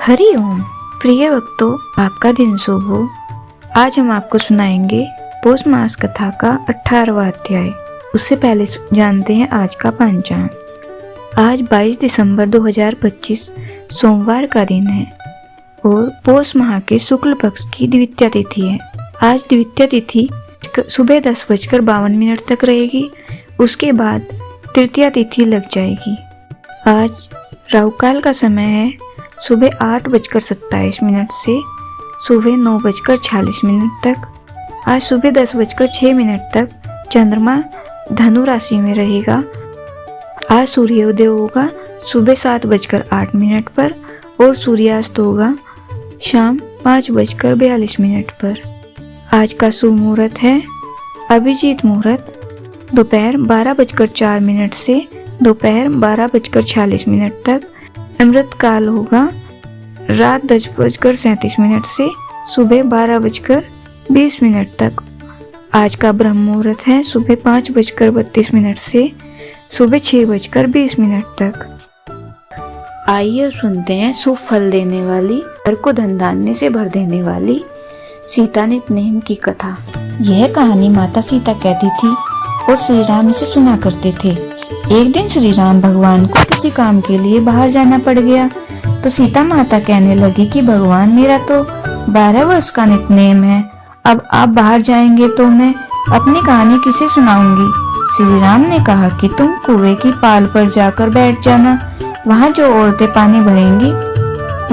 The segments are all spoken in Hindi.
हरि ओम। प्रिय भक्तों, आपका दिन शुभ हो। आज हम आपको सुनाएंगे पौष मास कथा का 18वां अध्याय। उससे पहले जानते हैं आज का पंचांग। आज 22 दिसंबर 2025 सोमवार का दिन है और पौष माह के शुक्ल पक्ष की द्वितीया तिथि है। आज द्वितीया तिथि सुबह 10:52 तक रहेगी। उसके बाद तृतीया तिथि लग जाएगी। आज राहु काल का समय है सुबह 8:27 से सुबह 9:46 तक। आज सुबह 10:06 तक चंद्रमा धनु राशि में रहेगा। आज सूर्योदय होगा सुबह 7:08 पर और सूर्यास्त होगा शाम 5:42 पर। आज का शुभ मुहूर्त है अभिजीत मुहूर्त दोपहर 12:04 से दोपहर 12:46 तक। अमृत काल होगा रात 10:37 से सुबह 12:20 तक। आज का ब्रह्म मुहूर्त है सुबह 5:32 से सुबह 6:20 तक। आइए सुनते हैं शुभ फल देने वाली, घर को धन धान्य से भर देने वाली सीता नित्य की कथा। यह कहानी माता सीता कहती थी और श्री राम इसे सुना करते थे। एक दिन श्री राम भगवान को किसी काम के लिए बाहर जाना पड़ गया तो सीता माता कहने लगी कि भगवान, मेरा तो 12 वर्ष का नित्यनेम है। अब आप बाहर जाएंगे तो मैं अपनी कहानी किसे सुनाऊंगी। श्री राम ने कहा कि तुम कुएं की पाल पर जाकर बैठ जाना। वहाँ जो औरतें पानी भरेंगी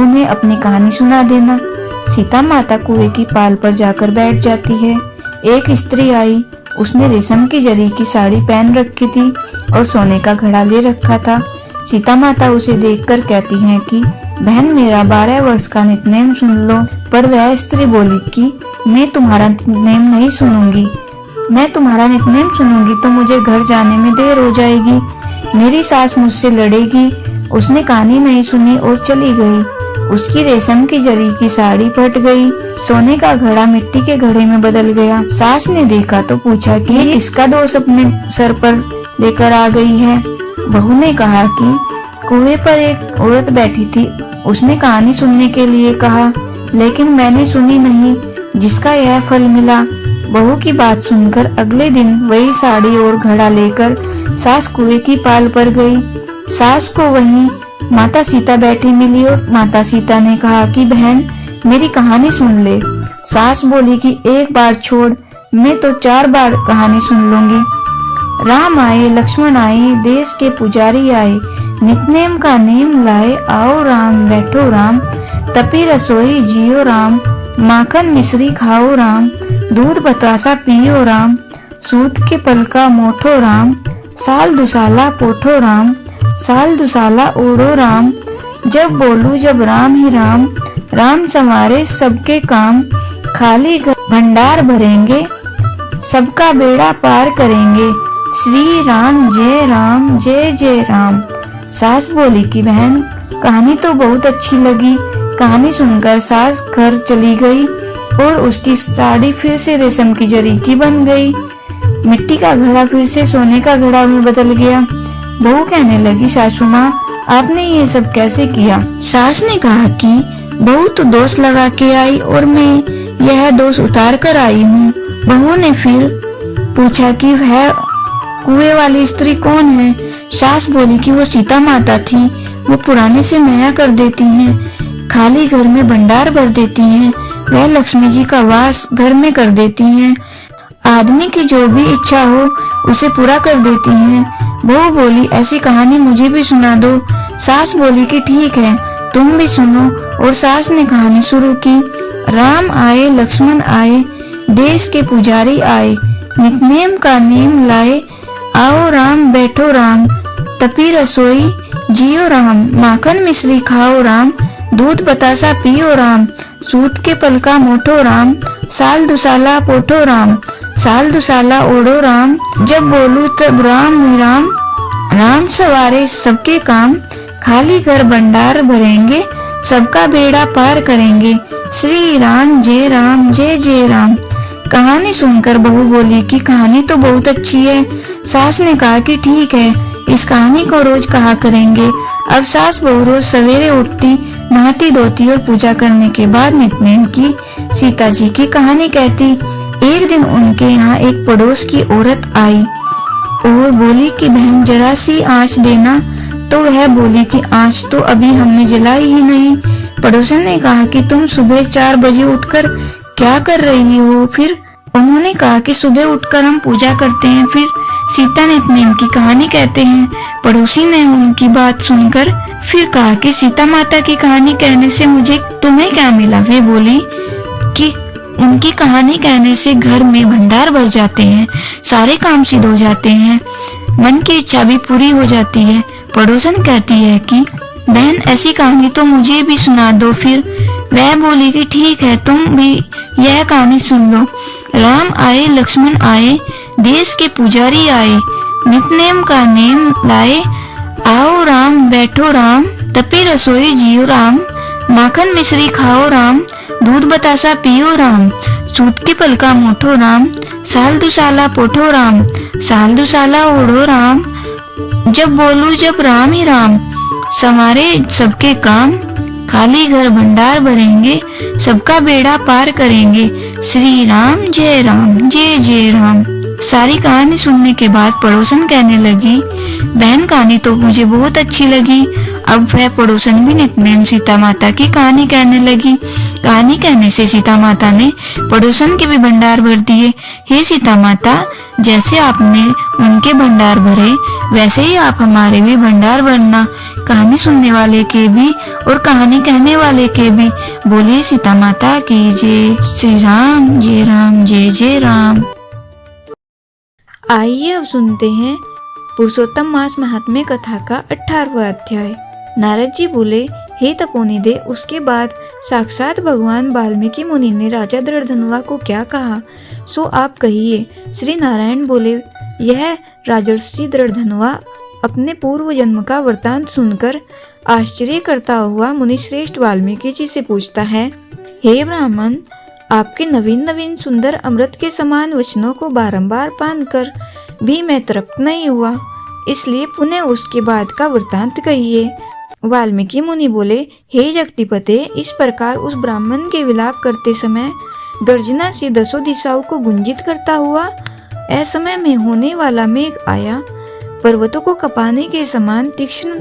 उन्हें अपनी कहानी सुना देना। सीता माता कुएं की पाल पर जाकर बैठ जाती है। एक स्त्री आई। उसने रेशम की जरी की साड़ी पहन रखी थी और सोने का घड़ा ले रखा था। सीता माता उसे देखकर कहती हैं कि बहन, मेरा 12 वर्ष का नित्यनेम सुन लो। पर वह स्त्री बोली कि मैं तुम्हारा नित्यनेम नहीं सुनूंगी। मैं तुम्हारा नित्यनेम सुनूंगी तो मुझे घर जाने में देर हो जाएगी। मेरी सास मुझसे लड़ेगी। उसने कहानी नहीं सुनी और चली गई। उसकी रेशम की जरी की साड़ी फट गई। सोने का घड़ा मिट्टी के घड़े में बदल गया। सास ने देखा तो पूछा कि ये किसका दोष अपने सर पर लेकर आ गई है। बहू ने कहा कि कुएं पर एक औरत बैठी थी। उसने कहानी सुनने के लिए कहा, लेकिन मैंने सुनी नहीं, जिसका यह फल मिला। बहू की बात सुनकर अगले दिन वही साड़ी और घड़ा लेकर सास कुएं की पाल पर गई। सास को वहीं माता सीता बैठी मिली और माता सीता ने कहा कि बहन, मेरी कहानी सुन ले। सास बोली कि एक बार छोड़, मैं तो 4 बार कहानी सुन लूंगी। राम आए, लक्ष्मण आए, देश के पुजारी आए, नित्यनेम का नेम लाए। आओ राम, बैठो राम, तपी रसोई जियो राम, माखन मिश्री खाओ राम, दूध बतासा पियो राम, सूत के पल का मोठो राम, साल दुसाला पोठो राम, साल दुसाला ओढ़ो राम, जब बोलू जब राम ही राम, राम संवारे सबके काम, खाली भंडार भरेंगे, सबका बेड़ा पार करेंगे, श्री राम जय जय राम। सास बोली कि बहन, कहानी तो बहुत अच्छी लगी। कहानी सुनकर सास घर चली गई और उसकी साड़ी फिर से रेशम की जरी की बन गई। मिट्टी का घड़ा फिर से सोने का घड़ा में बदल गया। बहू कहने लगी, सासू माँ, आपने ये सब कैसे किया। सास ने कहा कि बहू तो दोष लगा के आई और मैं यह दोष उतार कर आई हूँ। बहू ने फिर पूछा कि वह कुएं वाली स्त्री कौन है। सास बोली कि वो सीता माता थी। वो पुराने से नया कर देती हैं, खाली घर में भंडार भर देती हैं। वह लक्ष्मी जी का वास घर में कर देती हैं। आदमी की जो भी इच्छा हो उसे पूरा कर देती हैं। बहू बोली, ऐसी कहानी मुझे भी सुना दो। सास बोली कि ठीक है, तुम भी सुनो। और सास ने कहानी शुरू की। राम आए, लक्ष्मण आए, देश के पुजारी आए, नित्यनेम का नेम लाए। आओ राम, बैठो राम, तपी रसोई जियो राम, माखन मिश्री खाओ राम, दूध बतासा पियो राम, सूत के पल का मोठो राम, साल दुसाला पोठो राम, साल दुसाला ओढ़ो राम, जब बोलू तब राम ही राम, राम सवारे सबके काम, खाली घर भंडार भरेंगे, सबका बेड़ा पार करेंगे, श्री राम जय जय राम। कहानी सुनकर बहू बोली कि कहानी तो बहुत अच्छी है। सास ने कहा कि ठीक है, इस कहानी को रोज कहा करेंगे। अब सास बहू रोज सवेरे उठती नहाती धोती और पूजा करने के बाद नित्यनेम की सीता जी की कहानी कहती। एक दिन उनके यहाँ एक पड़ोस की औरत आई और बोली कि बहन जरा सी आँच देना। तो वह बोली कि आँच तो अभी हमने जलाई ही नहीं। पड़ोसन ने कहा कि तुम सुबह 4 बजे उठकर क्या कर रही हो? फिर उन्होंने कहा कि सुबह उठकर हम पूजा करते हैं, फिर सीता नित्यनेम की कहानी कहते हैं। पड़ोसी ने उनकी बात सुनकर फिर कहा कि सीता माता की कहानी कहने से मुझे तुम्हें क्या मिला? वे बोली कि उनकी कहानी कहने से घर में भंडार भर जाते हैं, सारे काम सिद्ध हो जाते हैं, मन की इच्छा भी पूरी हो जाती है। पड़ोसन कहती है कि बहन ऐसी कहानी तो मुझे भी सुना दो। फिर वह बोली कि ठीक है, तुम भी यह कहानी सुन लो। राम आए लक्ष्मण आए, देश के पुजारी आए, नित्यनेम का नेम लाए। आओ राम बैठो राम, तपे रसोई जियो राम, माखन मिश्री खाओ राम, दूध बतासा पियो राम, सूत के पलका मोठो राम, साल दुसाला पोठो राम, साल दुसाला ओढ़ो राम, जब बोलू जब राम ही राम, समारे सबके काम, खाली घर भंडार भरेंगे, सबका बेड़ा पार करेंगे, श्री राम जय जय राम। सारी कहानी सुनने के बाद पड़ोसन कहने लगी, बहन कहानी तो मुझे बहुत अच्छी लगी। अब वह पड़ोसन भी नित्यनेम सीता माता की कहानी कहने लगी। कहानी कहने से सीता माता ने पड़ोसन के भी भंडार भर दिए। हे सीता माता, जैसे आपने उनके भंडार भरे वैसे ही आप हमारे भी भंडार भरना, कहानी सुनने वाले के भी और कहानी कहने वाले के भी। बोलिए सीता माता की जय। श्री राम जय राम। आइए अब सुनते हैं पुरुषोत्तम मास महात्म्य कथा का 18वां अध्याय। नारद जी बोले, हे तपोनिधे, उसके बाद साक्षात भगवान वाल्मीकि मुनि ने राजा दृढ़धनुआ को क्या कहा सो आप कहिए। श्री नारायण बोले, यह राजर्षि दृढ़धनुआ अपने पूर्व जन्म का वृतांत सुनकर आश्चर्य करता हुआ मुनि श्रेष्ठ वाल्मीकि जी से पूछता है, हे ब्राह्मण, आपके नवीन नवीन सुंदर अमृत के समान वचनों को बारंबार पान कर भी मैं तृप्त नहीं हुआ, इसलिए पुनः उसके बाद का वृतांत कहिए। वाल्मीकि मुनि बोले, हे जगदीपते, इस प्रकार उस ब्राह्मण के विलाप करते समय गर्जना सी 10 दिशाओं को गुंजित करता हुआ असमय में होने वाला मेघ आया। पर्वतों को कपाने के समान तीक्ष्ण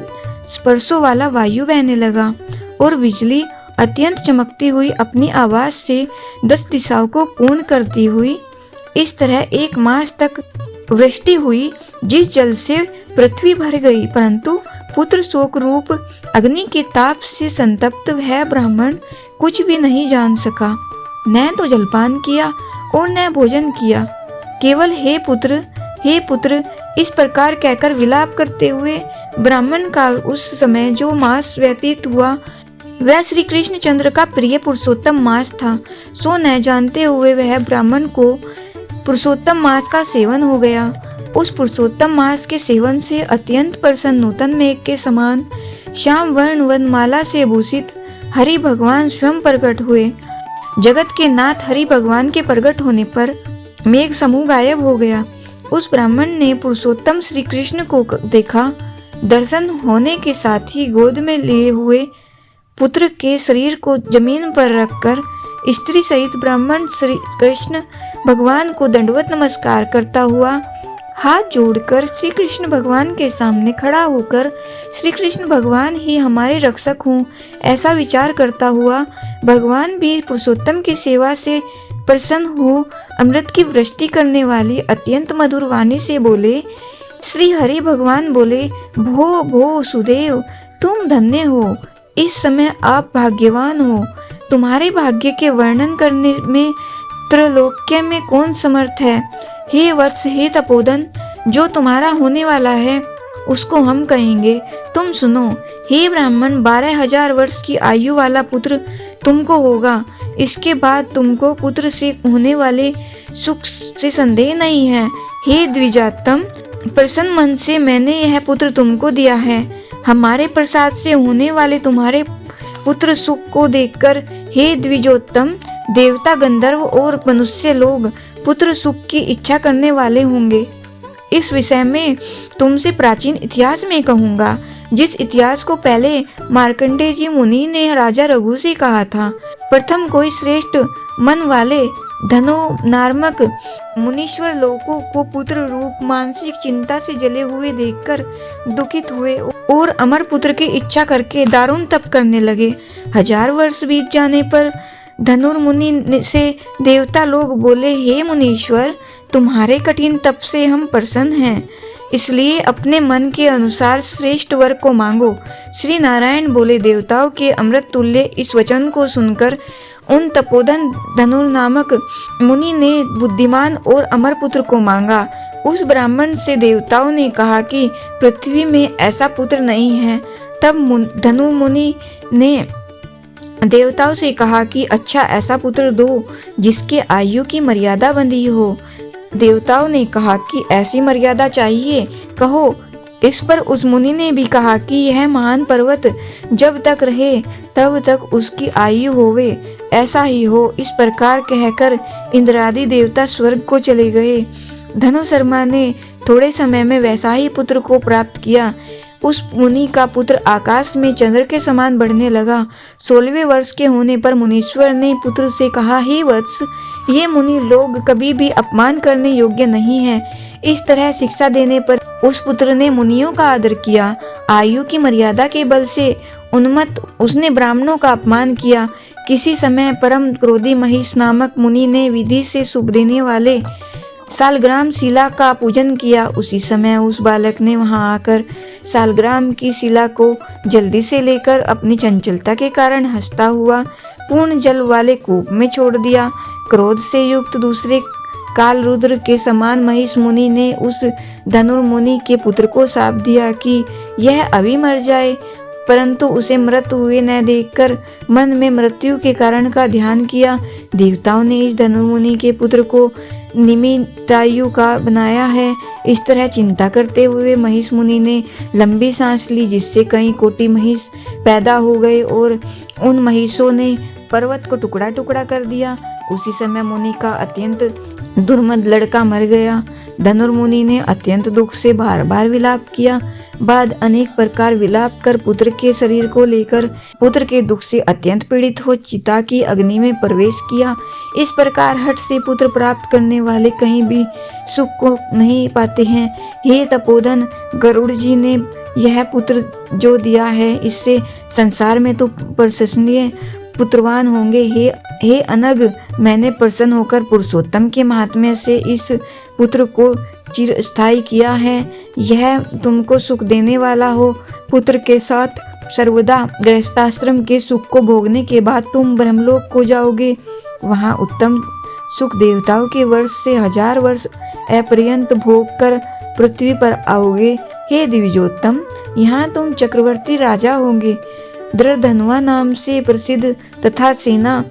स्पर्शों वाला वायु बहने लगा और बिजली अत्यंत चमकती हुई अपनी आवाज से 10 दिशाओं को पूर्ण करती हुई इस तरह 1 मास तक वृष्टि हुई, जिस जल से पृथ्वी भर गई। परंतु पुत्र शोक रूप अग्नि के ताप से संतप्त वह ब्राह्मण कुछ भी नहीं जान सका, न तो जलपान किया और न भोजन किया, केवल हे पुत्र इस प्रकार कहकर विलाप करते हुए ब्राह्मण का उस समय जो मास व्यतीत हुआ वह श्री कृष्ण चंद्र का प्रिय पुरुषोत्तम मास था। सो न जानते हुए वह ब्राह्मण को पुरुषोत्तम मास का सेवन हो गया। उस पुरुषोत्तम मास के सेवन से अत्यंत प्रसन्न नूतन मेघ के समान श्याम वर्ण वनमाला से भूषित हरि भगवान स्वयं प्रकट हुए। जगत के नाथ हरि भगवान के प्रकट होने पर मेघ समूह गायब हो गया। उस ब्राह्मण ने पुरुषोत्तम श्री कृष्ण को देखा। दर्शन होने के साथ ही गोद में लिए हुए पुत्र के शरीर को जमीन पर रखकर स्त्री सहित ब्राह्मण श्री कृष्ण भगवान को दंडवत नमस्कार करता हुआ हाथ जोड़कर श्री कृष्ण भगवान के सामने खड़ा होकर श्री कृष्ण भगवान ही हमारे रक्षक हों ऐसा विचार करता हुआ भगवान भी पुरुषोत्तम की सेवा से प्रसन्न हो अमृत की वृष्टि करने वाली अत्यंत मधुर वाणी से बोले। श्री हरि भगवान बोले, भो भो सुदेव, तुम धन्य हो, इस समय आप भाग्यवान हो। तुम्हारे भाग्य के वर्णन करने में त्रैलोक्य में कौन समर्थ है। हे वत्स, हे तपोधन, जो तुम्हारा होने वाला है उसको हम कहेंगे, तुम सुनो। हे ब्राह्मण, 12,000 वर्ष की आयु वाला पुत्र तुमको होगा। इसके बाद तुमको पुत्र से होने वाले सुख से संदेह नहीं है। हे द्विजातम, प्रसन्न मन से मैंने यह पुत्र तुमको दिया है। हमारे प्रसाद से होने वाले तुम्हारे पुत्र सुख को देखकर हे द्विजोत्तम, देवता गंधर्व और मनुष्य लोग पुत्र सुख की इच्छा करने वाले होंगे। इस विषय में तुमसे प्राचीन इतिहास में कहूँगा, जिस इतिहास को पहले मार्कंडेय जी मुनि ने राजा रघु से कहा था, प्रथम कोई श्रेष्ठ मन वाले धनु नामक मुनीश्वर लोगों को पुत्र रूप मानसिक चिंता से जले हुए देखकर दुखित हुए और अमर पुत्र की इच्छा करके दारुण तप करने लगे। 1000 वर्ष बीत जाने पर धनुर्मुनि से देवता लोग बोले, हे मुनीश्वर, तुम्हारे कठिन तप से हम प्रसन्न हैं, इसलिए अपने मन के अनुसार श्रेष्ठ वर को मांगो। श्री नारायण बोले, देवताओं के अमृत तुल्य इस वचन को सुनकर उन तपोधन धनुर नामक मुनि ने बुद्धिमान और अमर पुत्र को मांगा। उस ब्राह्मण से देवताओं ने कहा कि पृथ्वी में ऐसा पुत्र नहीं है। तब धनु मुनि ने देवताओं से कहा कि अच्छा ऐसा पुत्र दो जिसके आयु की मर्यादा बंधी हो। देवताओं ने कहा कि ऐसी मर्यादा चाहिए, कहो। इस पर उस मुनि ने भी कहा कि यह महान पर्वत जब तक रहे तब तक उसकी आयु होवे, ऐसा ही हो। इस प्रकार कहकर इंद्रादि देवता स्वर्ग को चले गए। धनु शर्मा ने थोड़े समय में वैसा ही पुत्र को प्राप्त किया। उस मुनि का पुत्र आकाश में चंद्र के समान बढ़ने लगा। 16वें वर्ष के होने पर मुनीश्वर ने पुत्र से कहा, हे वत्स, ये मुनि लोग कभी भी अपमान करने योग्य नहीं है। इस तरह शिक्षा देने पर उस पुत्र ने मुनियों का आदर किया। आयु की मर्यादा के बल से उन्मत्त उसने ब्राह्मणों का अपमान किया। किसी समय परम क्रोधी महिष नामक मुनि ने विधि से शुभ देने वाले सालग्राम शिला का पूजन किया। उसी समय उस बालक ने वहां आकर सालग्राम की शिला को जल्दी से लेकर अपनी चंचलता के कारण हंसता हुआ पूर्ण जल वाले कूप में छोड़ दिया। क्रोध से युक्त दूसरे काल रुद्र के समान महिष मुनि ने उस धनुर्मुनि के पुत्र को शाप दिया कि यह अभी मर जाए, परंतु उसे मृत हुए न देखकर मन में मृत्यु के कारण का ध्यान किया। देवताओं ने इस धनुर्मुनि के पुत्र को निमित्तायु का बनाया है। इस तरह चिंता करते हुए महिष मुनि ने लंबी सांस ली, जिससे कई कोटि महिष पैदा हो गए और उन महिषों ने पर्वत को टुकड़ा टुकड़ा कर दिया। उसी समय मुनि का अत्यंत दुर्मद लड़का मर गया। धनुर्मुनि ने अत्यंत दुख से बार बार विलाप किया। बाद अनेक प्रकार विलाप कर पुत्र के शरीर को लेकर पुत्र के दुख से अत्यंत पीड़ित हो चिता की अग्नि में प्रवेश किया। इस प्रकार हठ से पुत्र प्राप्त करने वाले कहीं भी सुख को नहीं पाते हैं। हे तपोधन, गरुड़ जी ने यह पुत्र जो दिया है, इससे संसार में तो प्रशंसनीय पुत्रवान होंगे। हे अनग, मैंने प्रसन्न होकर पुरुषोत्तम के महात्म्य से इस पुत्र को चिरस्थायी किया है। यह तुमको सुख देने वाला हो। पुत्र के साथ सर्वदा गृहस्थाश्रम के सुख को भोगने के बाद तुम ब्रह्मलोक को जाओगे। वहाँ उत्तम सुख देवताओं के वर्ष से 1000 वर्ष अपर्यंत भोग कर पृथ्वी पर आओगे। हे द्विजोत्तम, यहाँ तुम चक्रवर्ती राजा होंगे। दृढ़धनुआ नाम से प्रसिद्ध तथा सेना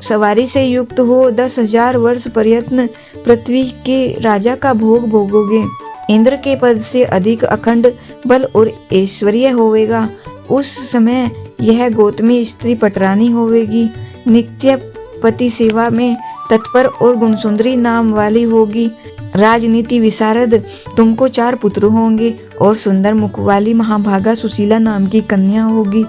सवारी से युक्त हो 10,000 वर्ष पर्यंत पृथ्वी के राजा का भोग भोगोगे। इंद्र के पद से अधिक अखंड बल और ऐश्वर्य होवेगा। उस समय यह गौतमी स्त्री पटरानी होवेगी। नित्य पति सेवा में तत्पर और गुणसुंदरी नाम वाली होगी। राजनीति विशारद तुमको 4 पुत्र होंगे और सुंदर मुख वाली महाभागा सुशीला नाम की कन्या होगी।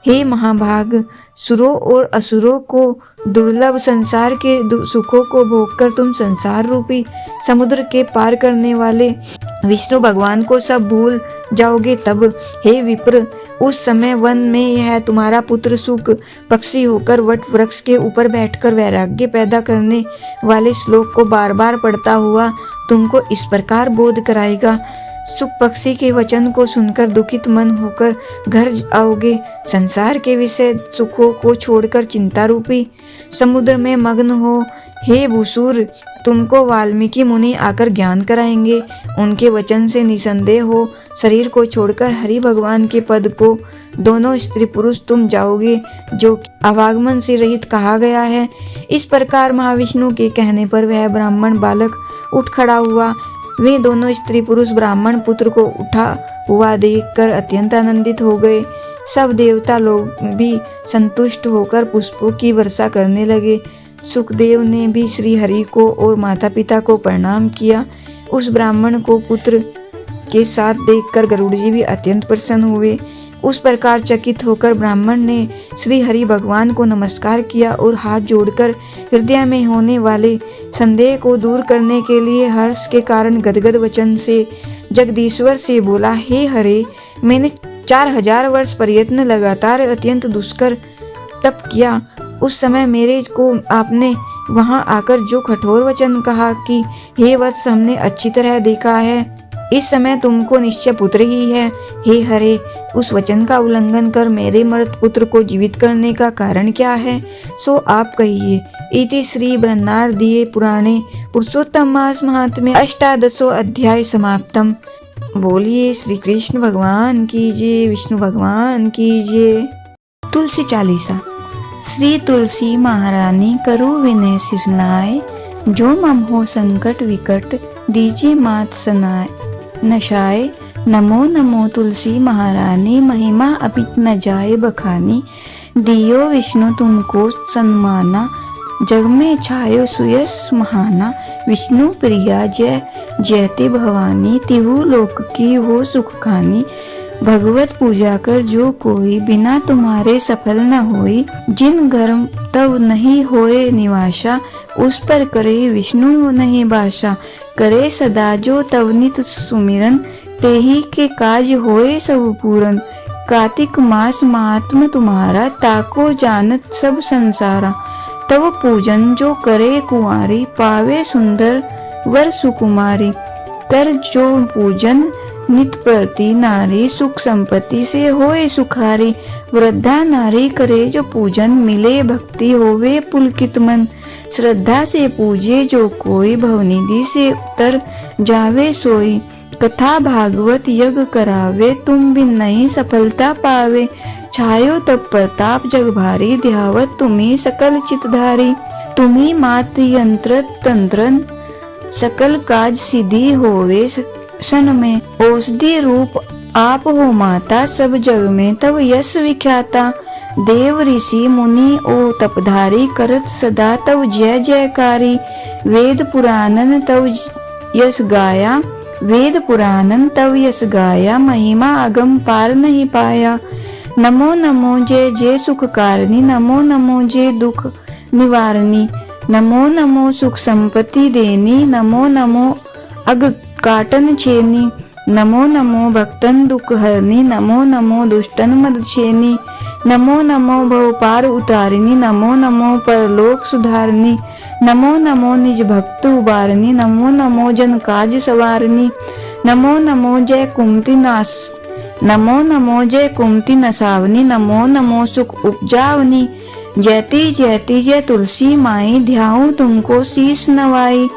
हे महाभाग, सुरों और असुरों को दुर्लभ संसार के सुखों को भोगकर तुम संसार रूपी समुद्र के पार करने वाले विष्णु भगवान को सब भूल जाओगे। तब हे विप्र, उस समय वन में यह तुम्हारा पुत्र सुख पक्षी होकर वट वृक्ष के ऊपर बैठकर वैराग्य पैदा करने वाले श्लोक को बार बार पढ़ता हुआ तुमको इस प्रकार बोध कराएगा। सुख पक्षी के वचन को सुनकर दुखित मन होकर घर आओगे। संसार के विषय सुखों को छोड़कर चिंता रूपी समुद्र में मग्न हो। हे भूसुर, तुमको वाल्मीकि मुनि आकर ज्ञान कराएंगे। उनके वचन से निसंदेह हो शरीर को छोड़कर हरि भगवान के पद को दोनों स्त्री पुरुष तुम जाओगे, जो आवागमन से रहित कहा गया है। इस प्रकार महाविष्णु के कहने पर वह ब्राह्मण बालक उठ खड़ा हुआ। वे दोनों स्त्री पुरुष ब्राह्मण पुत्र को उठा हुआ देखकर अत्यंत आनंदित हो गए। सब देवता लोग भी संतुष्ट होकर पुष्पों की वर्षा करने लगे। सुखदेव ने भी श्री हरि को और माता पिता को प्रणाम किया। उस ब्राह्मण को पुत्र के साथ देखकर गरुड़ जी भी अत्यंत प्रसन्न हुए। उस प्रकार चकित होकर ब्राह्मण ने श्री हरि भगवान को नमस्कार किया और हाथ जोड़कर हृदय में होने वाले संदेह को दूर करने के लिए हर्ष के कारण गदगद वचन से जगदीश्वर से बोला, हे हरे, मैंने 4000 वर्ष प्रयत्न लगातार अत्यंत दुष्कर तप किया। उस समय मेरे को आपने वहां आकर जो कठोर वचन कहा कि हे वत्स, हमने अच्छी तरह देखा है, इस समय तुमको निश्चय पुत्र ही है। हे हरे, उस वचन का उल्लंघन कर मेरे मृत पुत्र को जीवित करने का कारण क्या है, सो आप कहिए। इति श्री बृहन्नारदीये पुराणे पुरुषोत्तम मास महात्म्य अष्टादशो अध्याय समाप्तम। बोलिए श्री कृष्ण भगवान की जय, विष्णु भगवान की जय। तुलसी चालीसा। श्री तुलसी महारानी करो विनय सिरनाय, जो मम हो संकट विकट दीजिए मात सनाय नशाय। नमो नमो तुलसी महारानी, महिमा अपित न जाए बखानी, दियो विष्णु तुमको सन्माना, जग में छायो सुयस महाना। विष्णु प्रिया जय जयते भवानी, तिहु लोक की हो सुख खानी। भगवत पूजा कर जो कोई, बिना तुम्हारे सफल न होई। जिन घर तव नहीं होए निवासा, उस पर करे विष्णु नहीं बासा। करे सदा जो तव नित सुमिरन, तेहि के काज होए सब पूरन। कार्तिक मास महात्म तुम्हारा, ताको जानत सब संसारा। तव पूजन जो करे कुंवारी, पावे सुंदर वर सुकुमारी। कर जो पूजन नित प्रति नारी, सुख संपत्ति से होए सुखारी। वृद्धा नारी करे जो पूजन, मिले भक्ति होवे पुलकित मन। श्रद्धा से पूजे जो कोई, भवनिधि से उतर जावे सोई। कथा भागवत यज्ञ करावे, तुम बिन नहीं सफलता पावे। छायो तब प्रताप जग भारी, ध्यावत तुम्ही सकल चितधारी। तुम्ही मात यंत्र तंत्रन, सकल काज सिद्धि होवे सन में। औषधि रूप आप हो माता, सब जग में तब यश विख्याता। देव ऋषि मुनि ओ तपधारी, करत सदा तव जय जयकारी। वेद पुराणन तव यश गाया, वेद पुराणन तव यश गाया। महिमा अगम पार नहीं पाया। नमो नमो जय जय सुख कारणी, नमो नमो जय दुख निवारणी। नमो नमो सुख संपत्ति देनी, नमो नमो अग काटन छेनी। नमो नमो भक्तन दुख हरनी, नमो नमो दुष्टन मद छेनी। नमो नमो भव पार उतारिणी, नमो नमो परलोक सुधारणी। नमो नमो निज भक्त उबारणी, नमो नमो जन काज सवारणी। नमो नमो जय कुमति नाश, नमो नमो जय कुमति नसावनी। नमो नमो सुख उपजावनी। जयति जयति जय तुलसी माई, ध्याऊं तुमको शीश नवाई।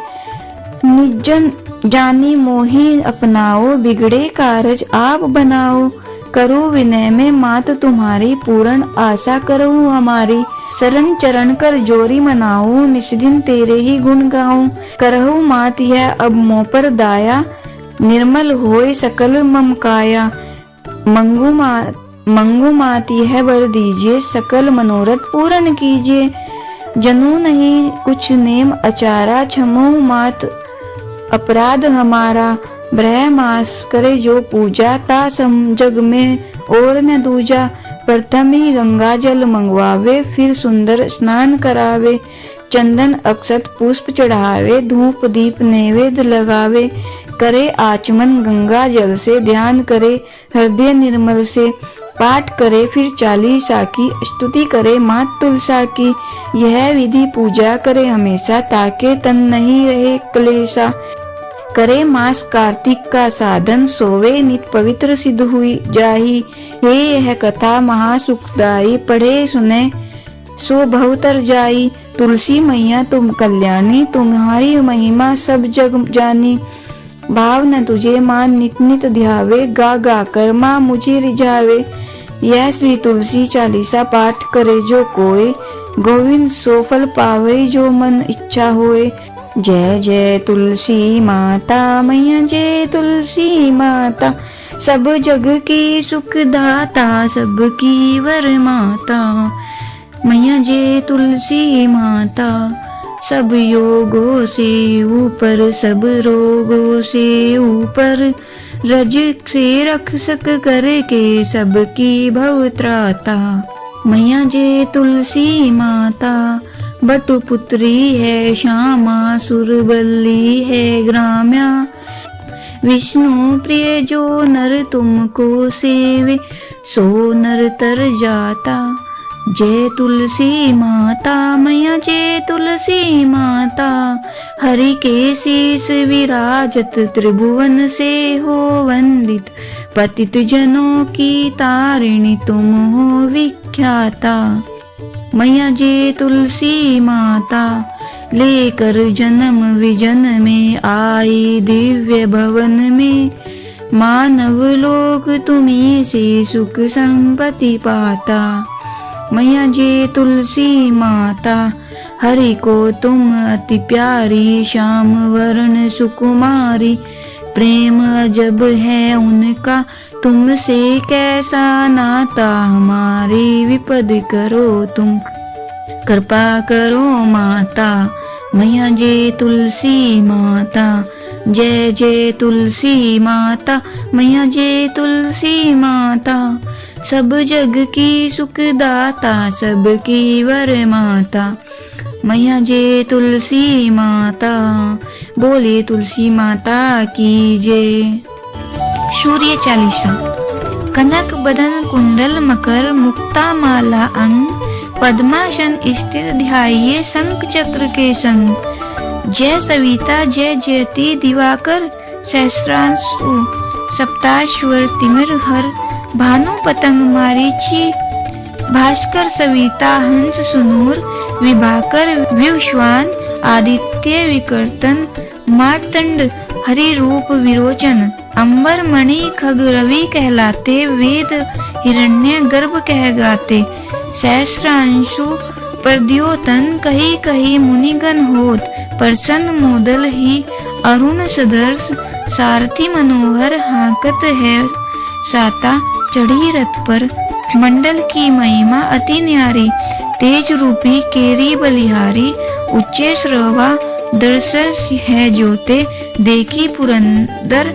निजन जानी मोही अपनाओ, बिगड़े कारज आप बनाओ। करो विनय में मात तुम्हारी, पूर्ण आशा करो हमारी। शरण चरण कर जोरी मनाऊं, निस्दिन तेरे ही गुण गाऊं। करहु मात यह अब मोह पर दाया, निर्मल होए सकल मम काया। मंगू मात यह वर दीजिए, सकल मनोरथ पूर्ण कीजिए। जनू नहीं कुछ नेम अचारा, क्षमो मात अपराध हमारा। ब्रह मास करे जो पूजा, ता सम जग में और न दूजा। प्रथम ही गंगा जल मंगवावे, फिर सुंदर स्नान करावे। चंदन अक्षत पुष्प चढ़ावे, धूप दीप नैवेद्य लगावे। करे आचमन गंगा जल से, ध्यान करे हृदय निर्मल से। पाठ करे फिर चालीसा की, स्तुति करे मात तुलसा की। यह विधि पूजा करे हमेशा, ताके तन नहीं रहे क्लेशा। करे मास कार्तिक का साधन, सोवे नित पवित्र सिद्ध हुई जाही। हे यह कथा महासुखदाई, पढ़े सुने सो भवतर जाई। तुलसी मैया तुम कल्याणी, तुम्हारी महिमा सब जग जानी। भाव न तुझे मान नित नित ध्यावे, गा गा कर माँ मुझे रिझावे। यह श्री तुलसी चालीसा पाठ करे जो कोय, गोविंद सो फल पावे जो मन इच्छा होए। जय जय तुलसी माता मैया, जय तुलसी माता। सब जग की सुखदाता, सबकी वर माता। मैया जय तुलसी माता। सब योगों से ऊपर, सब रोगों से ऊपर। रज से रक्षक करके सबकी भवत्राता। मैया जे तुलसी माता बटुपुत्री है श्यामा, सुरबल्ली है ग्राम्या। विष्णु प्रिय जो नर तुमको सेवे, सो नर तर जाता। जय तुलसी माता मैया जय तुलसी माता, हरि के शीस विराजत त्रिभुवन से हो वंदित। पतित जनों की तारिणी तुम हो विख्याता। मैया जय तुलसी माता लेकर जन्म विजन में आई दिव्य भवन में। मानव लोग तुम्हीं से सुख संपत्ति पाता। मैया जय तुलसी माता हरि को तुम अति प्यारी, श्याम वर्ण सुकुमारी। प्रेम अजब है उनका तुमसे कैसा नाता, हमारी विपद करो तुम कृपा करो माता। मैया जय तुलसी माता जय जय तुलसी माता, मैया जय तुलसी माता। सब जग की सुखदाता सबकी वर माता, मैया जय तुलसी माता। बोले तुलसी माता की जय। सूर्य चालीसा। कनक बदन कुंडल मकर, मुक्ता माला अंग। पद्मासन स्थित ध्याये शंख चक्र के संग। जय सविता जय जयति दिवाकर, सहस्रांशु सप्ताश्वर तिमिर हर। भानु पतंग मारीची, भास्कर सविता हंस सुनूर। विभाकर विश्वान आदित्य विकर्तन, मार्तंड हरि रूप विरोचन। अंबर मणि खग रवि कहलाते, वेद हिरण्य गर्भ कह गाते। सहस्रांशु प्रद्योतन कही कही मुनिगण होत। प्रसन्न मोदल ही अरुण सदर्श, सारथी मनोहर हाकत है साता। चढ़ी रथ पर मंडल की महिमा अति न्यारी। तेज रूपी केरी बलिहारी, उच्चे श्रवा दर्शस है जोते। देखी पुरंदर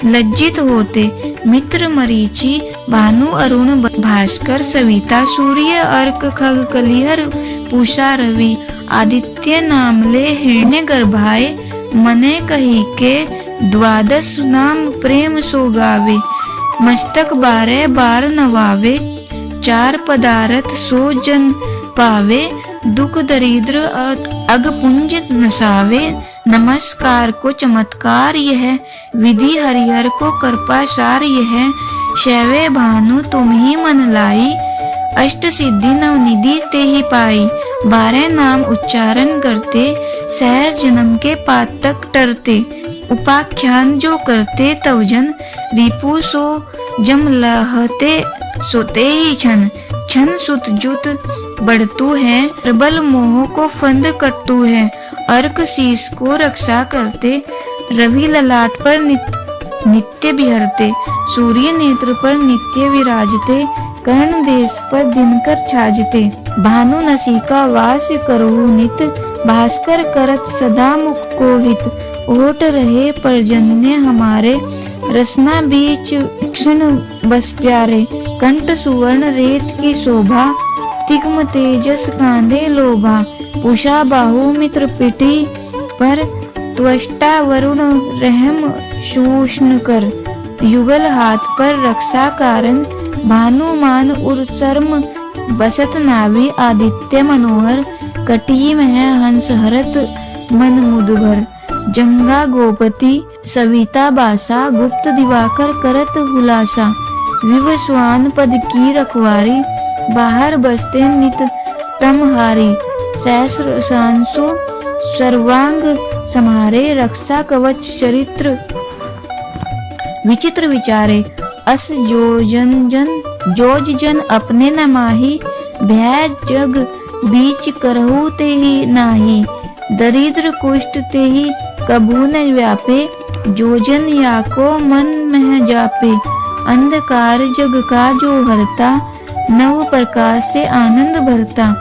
लज्जित होते। मित्र मरीचि भानु अरुण भास्कर सविता। सूर्य अर्क खग कलिहर पूषा रवि। आदित्य नामले हिरण्य गर्भाए। मने कही के द्वादश नाम प्रेम सो गावे। मस्तक 12 बार नवावे। 4 पदार्थ सो जन पावे। दुख दरिद्र अगपुंज नसावे। नमस्कार को चमत्कार यह, विधि हरिहर को कृपा सार यह। शैवे भानु तुम ही मन लाई, अष्ट सिद्धि नवनिधि ते ही पाई। 12 नाम उच्चारण करते, सहज जन्म के पातक टरते। उपाख्यान जो करते तव जन, रिपु सो जम लहते सोते ही छन। छन सुत जुत बढ़तु है, प्रबल मोह को फंद कटतु है। अर्क शीस को रक्षा करते, रवि ललाट पर नित्य बिहरते। सूर्य नेत्र पर नित्य विराजते, कर्ण देश पर दिनकर छाजते। भानु नसिका वास करहु नित, भास्कर करत सदा मुख को हित। ओट रहे परजन्य हमारे, रसना बीच क्षण बस प्यारे। कंठ सुवर्ण रेत की शोभा, तिग्म तेजस कांधे लोभा। उषा बाहु मित्र पिटी पर, त्वष्टा वरुण रहम शूष्ण कर। युगल हाथ पर रक्षा कारण, भानुमान उर शर्म बसत नाभि। आदित्य मनोहर कटी में हंस हरत मन मुदभर। जंगा गोपति सविता बासा, गुप्त दिवाकर करत हुलासा। विवस्वान पद की रखवारी, बाहर बसते नित तमहारी। सहस्रांशु सर्वांग समारे, रक्षा कवच चरित्र विचित्र विचारे। अस जोज जन अपने न माही, भय जग बीच करहु ते ही नाही। दरिद्र कुष्ठ ते ही कबू न व्यापे, जोजन या को मन में जापे। अंधकार जग का जो हरता, नव प्रकाश से आनंद भरता।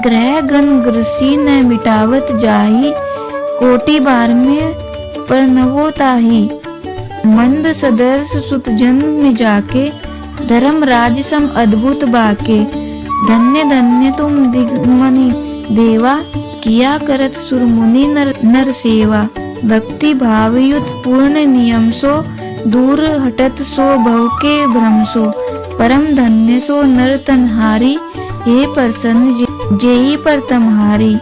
ग्रह गण ग्रसी न मिटावत जाही, कोटि बार में प्रणवो ताही। मंद सदर्श सुत जन्म में जाके, धर्मराज सम अद्भुत बाके। धन्य धन्य तुम दिग्मणि देवा, किया करत सुर मुनि नर सेवा। भक्ति भावयुत पूर्ण नियम सो, दूर हटत सो भव के भ्रम सो। परम धन्य सो नर तनहारी, हे प्रसन्न जेई पर तमहारी।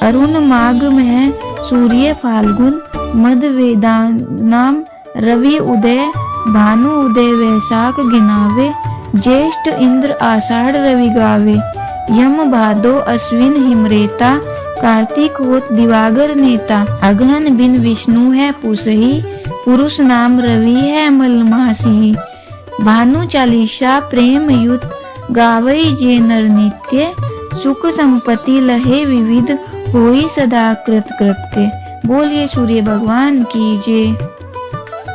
अरुण माघ में सूर्य फाल्गुन, मद वेदानाम रवि उदय। भानु उदय वैशाख गिनावे, ज्येष्ठ इंद्र आषाढ़ रवि गावे। यम भादो अश्विन हिमरेता, कार्तिक होत दिवागर नेता। अगहन बिन विष्णु है पुसही, पुरुष नाम रवि है मलमासी। भानु चालीसा प्रेम युत, गावई जे नर नित्य। सुख संपत्ति लहे विविध, होई सदा कृत कृत्य। बोलिए सूर्य भगवान की जय।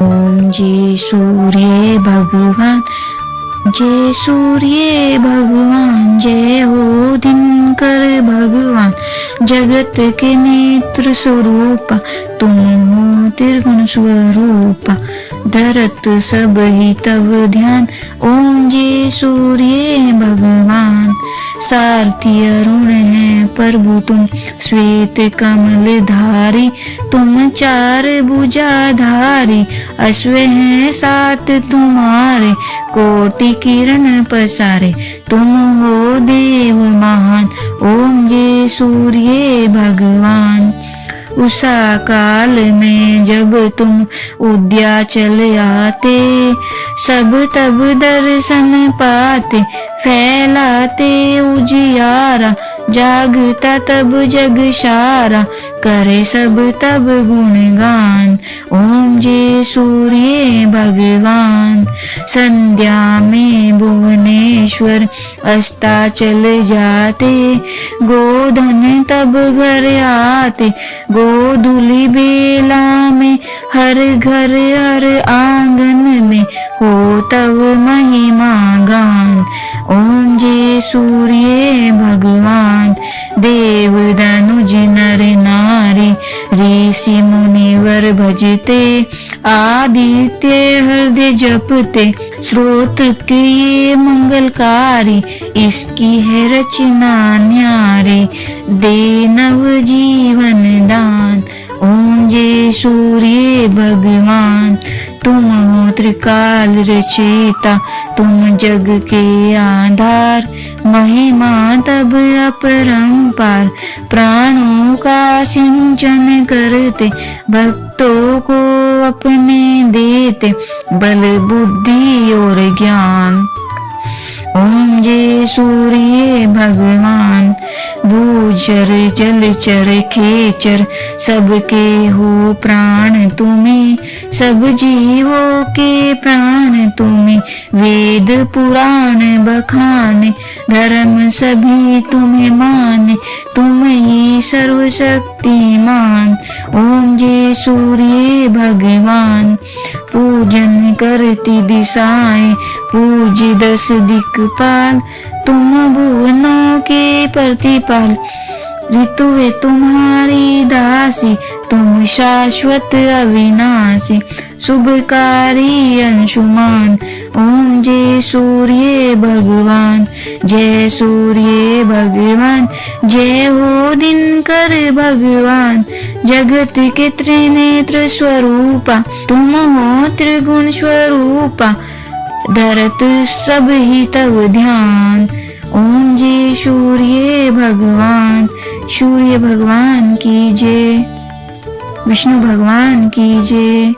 ओम जय सूर्य भगवान, जय सूर्य भगवान। जय हो दिनकर भगवान, जगत के नेत्र स्वरूपा। तुम हो त्रिगुण स्वरूपा, धरत सब ही तब ध्यान। ओम जय सूर्य भगवान। सारथी अरुण है प्रभु तुम, श्वेत कमल धारी। तुम चार भुजाधारी, अश्व हैं सात तुम्हारे। कोटि किरण पसारे, तुम हो देव महान। ओम जय सूर्य भगवान। उषा काल में जब तुम उद्याचल आते, सब तब दर्शन पाते। फैलाते उजियारा, जागता तब जग सारा। करे सब तब गुणगान, ओम जय सूर्य भगवान। संध्या में भुवनेश्वर अस्ताचल जाते। गोधन तब घर आते, गोधूलि बेला में। हर घर हर आंगन में, हो तब महिमा गान। ओम जय सूर्य भगवान। देव धनुज नर नारी, ऋषि मुनिवर भजते। आदित्य हृदय जपते, श्रोत्र के ये मंगलकारी। इसकी है रचना न्यारी, दे नव जीवन दान। ओम जय सूर्य भगवान। तुम हो त्रिकाल रचयिता, तुम जग के आधार। महिमा तब अपरंपार, प्राणों का सिंचन करते। भक्तों को अपने देते, बल बुद्धि और ज्ञान। ओम जय सूर्य भगवान। भूचर जलचर खेचर, सबके हो प्राण तुम्हें। सब जीवों के प्राण तुम्हें, वेद पुराण बखाने। धर्म सभी तुम्हें माने, तुम ही सर्वशक्तिमान। ओम जय सूर्य भगवान। पूजन करती दिशाएं, पूज्य दस दिक्पाल। तुम भुवनों के प्रतिपाल, ऋतुए तुम्हारी दासी। तुम शाश्वत अविनाशी, शुभकारी अंशुमान। ओम जय सूर्य भगवान। जय सूर्य भगवान। जय हो दिनकर भगवान, जगत के त्रिनेत्र स्वरूपा। तुम हो त्रिगुण स्वरूपा, धरत सब ही तब ध्यान। ओम जय सूर्य भगवान। सूर्य भगवान की जय, विष्णु भगवान की जय।